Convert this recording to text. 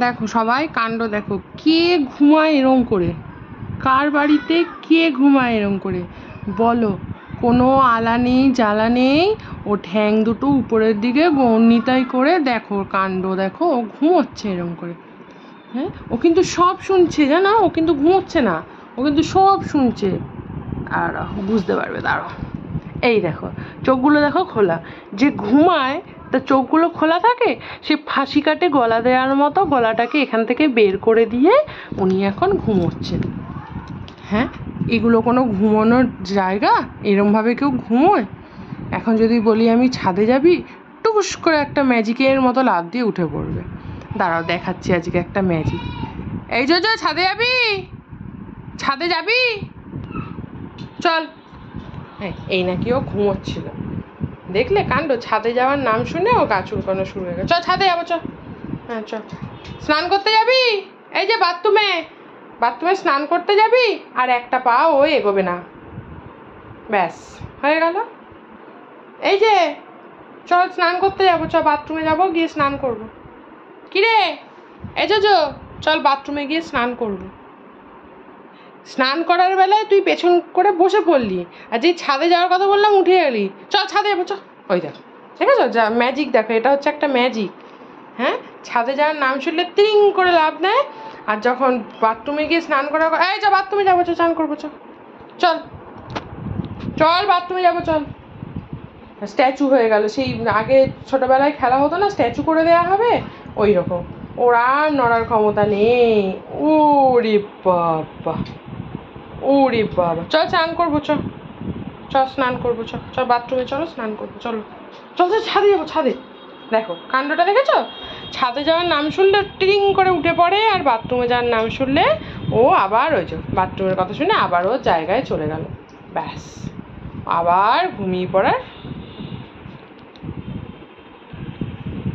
দেখো সবাই কাণ্ড দেখো, কে ঘুমায় এরম করে? কার বাড়িতে কে ঘুমায় এরম করে বলো? কোনো আলা নেই জ্বালা নেই, ও ঠ্যাং দুটো উপরের দিকে গণিতাই করে দেখো কাণ্ড দেখো, ও ঘুমোচ্ছে এরম করে। হ্যাঁ, ও কিন্তু সব শুনছে জানো, ও কিন্তু ঘুমোচ্ছে না, ও কিন্তু সব শুনছে। আর বুঝতে পারবে, দাঁড়াও। এই দেখো চোখগুলো দেখো খোলা। যে ঘুমায় তার চোখগুলো খোলা থাকে, সে ফাঁসি কাটে গলা দেওয়ার মতো গলাটাকে এখান থেকে বের করে দিয়ে উনি এখন ঘুমোচ্ছেন। হ্যাঁ, এগুলো কোনো ঘুমানোর জায়গা? এরমভাবে কেউ ঘুমোয়? এখন যদি বলি আমি ছাদে যাবি, টুকুস করে একটা ম্যাজিকের মতো লাফ দিয়ে উঠে পড়বে। দাঁড়াও দেখাচ্ছি আজকে একটা ম্যাজিক। এই যে ছাদে যাবি, ছাদে যাবি, চল। হ্যাঁ, এই নাকি ও ঘুমোচ্ছিল, দেখলে কাণ্ড? ছাদে যাওয়ার নাম শুনে ও গা চুলকানো শুরু হয়ে গেল। চ ছাদে যাবো, চ। হ্যাঁ চ। স্নান করতে যাবি? এই যে বাথরুমে, বাথরুমে স্নান করতে যাবি, আর একটা পা ও এগোবে না, ব্যাস হয়ে গেল। এই যে চল স্নান করতে যাবো, চ বাথরুমে যাবো, গিয়ে স্নান করবো। কিরে এই যে চল বাথরুমে গিয়ে স্নান করবো। স্নান করার বেলায় তুই পেছন করে বসে পড়লি, আর যেই ছাদে যাওয়ার কথা বললাম উঠে গেলি। চল ছাদে যাবো, চ। ওই দেখো, ঠিক আছে, যা ম্যাজিক দেখো, এটা হচ্ছে একটা ম্যাজিক। হ্যাঁ, ছাদে যাওয়ার নাম শুনলে তিরিং করে লাভ নেয়, আর যখন বাথরুমে গিয়ে স্নান করার, এই যা বাথরুমে যাবো, চ স্নান করবো, চ চল, চল বাথরুমে যাবো, চল। স্ট্যাচু হয়ে গেল, সেই আগে ছোটবেলায় খেলা হতো না, স্ট্যাচু করে দেওয়া হবে, ওই রকম। ওর আর নড়ার ক্ষমতা নেই। ওরে বাবা, ওরে বাবা, চল স্নান করবো, চ চ স্নান করবো, চ চ বাথরুমে চলো স্নান করবো, চলো চল, ছাদে যাবো, ছাদে। দেখো কাণ্ডটা দেখেছো? ছাদে যাওয়ার নাম শুনলে টিং করে উঠে পড়ে, আর বাথরুমে যাওয়ার নাম শুনলে ও আবার ওই যে বাথরুমের কথা শুনে আবার ও জায়গায় চলে গেল, ব্যাস আবার ঘুমিয়ে পড়ার